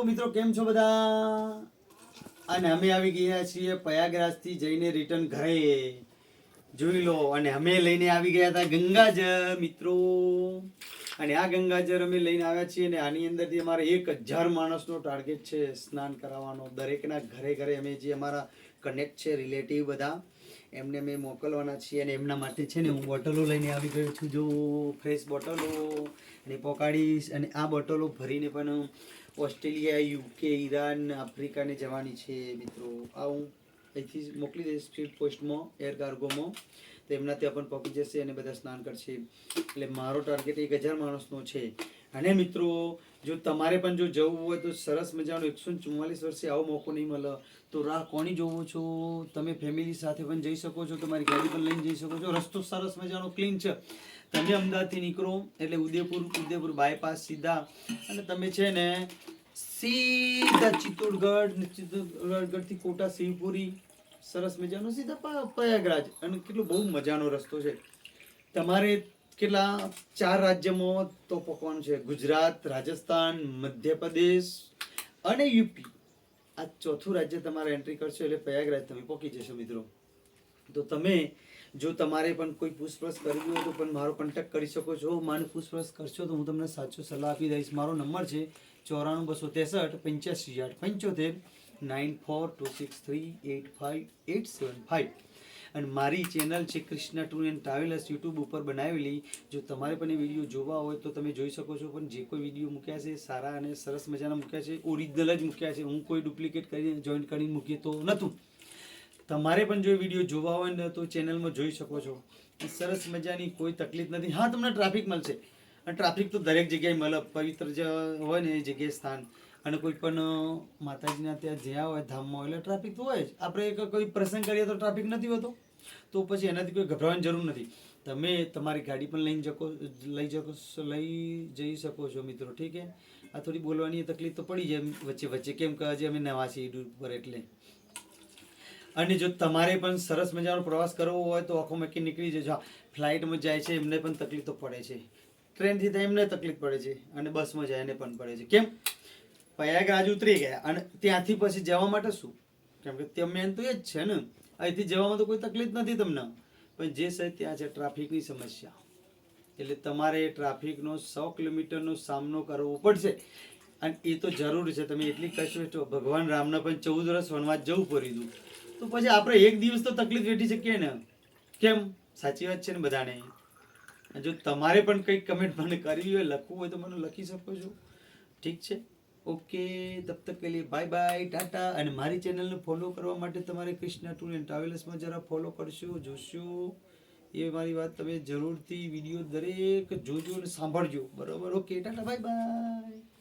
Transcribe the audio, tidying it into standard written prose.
મિત્રો, કેમ છો બધા? અને અમે આવી ગયા છીએ પ્રયાગરાજથી જઈને રિટર્ન ઘરે. જોઈ લો, અને અમે લઈને આવી ગયા હતા ગંગાજળ મિત્રો. અને આ ગંગાજળ અમે લઈને આવ્યા છીએ અને આની અંદરથી અમારે 1000 માણસનો ટાર્ગેટ છે સ્નાન કરાવવાનો. દરેકના ઘરે ઘરે અમે જે અમારા કનેક્ટ છે રિલેટિવ બધા એમને અમે મોકલવાના છીએ. અને એમના માટે છે ને હું બોટલો લઈને આવી ગયો છું. જો ફ્રેશ બોટલો અને પોકાડીશ. અને આ બોટલો ભરીને પણ ઓસ્ટ્રેલિયા, યુકે, ઈરાન, આફ્રિકાને જવાની છે મિત્રો. આ હું અહીંથી મોકલી દઈશ સ્પીડ પોસ્ટમાં, એર કાર્ગોમાં. તો એમના ત્યાં પણ પહોંચી જશે અને બધા સ્નાન કરશે. એટલે મારો ટાર્ગેટ 1000 માણસનો છે. અને મિત્રો, જો તમારે પણ જો જવું હોય તો સરસ મજાનો 144 વર્ષે આવો મોકો નહીં મળે તો રાહ કોની જોવો છો? તમે ફેમિલી સાથે પણ જઈ શકો છો, તમારી ગાડી પણ લઈને જઈ શકો છો. રસ્તો સરસ મજાનો ક્લીન છે. તમે અમદાવાદથી નીકળો એટલે ઉદયપુર બાયપાસ સીધા, અને તમે છે ને સીધા ચિત્તોડગઢથી કોટા શિવપુરી સરસ મજાનો સીધા પ્રયાગરાજ. અને કેટલો બહુ મજાનો રસ્તો છે. તમારે કેટલા 4 રાજ્યમાં તો પકવાનું છે: ગુજરાત, રાજસ્થાન, મધ્યપ્રદેશ અને યુપી. આ ચોથું રાજ્ય તમારે એન્ટ્રી કરશો એટલે પ્રયાગરાજ તમે પહોંચી જશો મિત્રો. તો તમે જો તમારે પણ કોઈ પૂછપરછ કરવી હોય તો પણ મારો કોન્ટેક્ટ કરી શકો છો. મને પૂછપરછ કરશો તો હું તમને સાચો સલાહ આપી દઈશ. મારો નંબર છે 94 263 85 875 9426385875. અને મારી ચેનલ છે Krishna tour and travellers, YouTube ઉપર બનાવેલી. જો તમારે પણ એ વિડીયો જોવા હોય તો તમે જોઈ શકો છો. પણ જે કોઈ વિડીયો મૂક્યા છે સારા અને સરસ મજાના મૂક્યા છે, ઓરિજિનલ જ મૂક્યા છે. હું કોઈ ડુપ્લિકેટ કરીને જોઈન્ટ કરીને મૂકી તો નહોતું. તમારે પણ જો વિડીયો જોવા હોય ને તો ચેનલમાં જોઈ શકો છો. સરસ મજાની કોઈ તકલીફ નથી. હા, તમને ટ્રાફિક મળશે, અને ટ્રાફિક તો દરેક જગ્યાએ મળે. પવિત્ર જે હોય ને એ જગ્યાએ સ્થાન, અને કોઈ પણ માતાજીના ત્યાં જ્યાં હોય ધામમાં એટલે ટ્રાફિક તો હોય જ. આપણે કોઈ પ્રસંગ કરીએ તો ટ્રાફિક નથી હોતો, તો પછી એનાથી કોઈ ગભરાવાની જરૂર નથી. તમે તમારી ગાડી પણ લઈ જઈ શકો છો મિત્રો. ઠીક છે. આ થોડી બોલવાની તકલીફ તો પડી જાય વચ્ચે વચ્ચે, કેમ કે હજી અમે નવા છીએ યુટ્યુબ પર એટલે. અને જો તમારે પણ સરસ મજાનો પ્રવાસ કરવો હોય તો આખો મેકી નીકળી જજો. ફ્લાઇટમાં જાય છે એમને પણ તકલીફ તો પડે છે, ટ્રેનથી થાય એમને તકલીફ પડે છે, અને બસમાં જાય એને પણ પડે છે. કેમ? પ્રયાગરાજ ઉતરી ગયા અને ત્યાંથી પછી જવા માટે શું? કેમ કે ત્યાં મેન તો એ જ છે ને. અહીંથી જવામાં તો કોઈ તકલીફ નથી તમને, પણ જે છે ત્યાં છે ટ્રાફિકની સમસ્યા. એટલે તમારે ટ્રાફિકનો 100 કિલોમીટરનો સામનો કરવો પડશે. અને એ તો જરૂરી છે. તમે એટલી કષ્ટ, ભગવાન રામને પણ 14 વર્ષ વનવાસ જવું પડ્યું હતું, તો પછી આપણે એક દિવસ તો તકલીફ વેઠી શકીએ ને. કેમ? સાચી વાત છે ને બધાને. જો તમારે પણ કંઈક કમેન્ટ મને કરવી હોય, લખવું હોય તો મને લખી શકો છો. ઠીક છે. ઓકે, તબ તક કે લીએ બાય બાય, ટાટા. અને મારી ચેનલને ફોલો કરવા માટે તમારે કૃષ્ણા ટૂર એન્ડ ટ્રાવેલ્સમાં જરા ફોલો કરશો, જોશો. એ મારી વાત તમે જરૂરથી વિડીયો દરેક જોજો અને સાંભળજો. બરોબર? Okay, Tata, bye bye.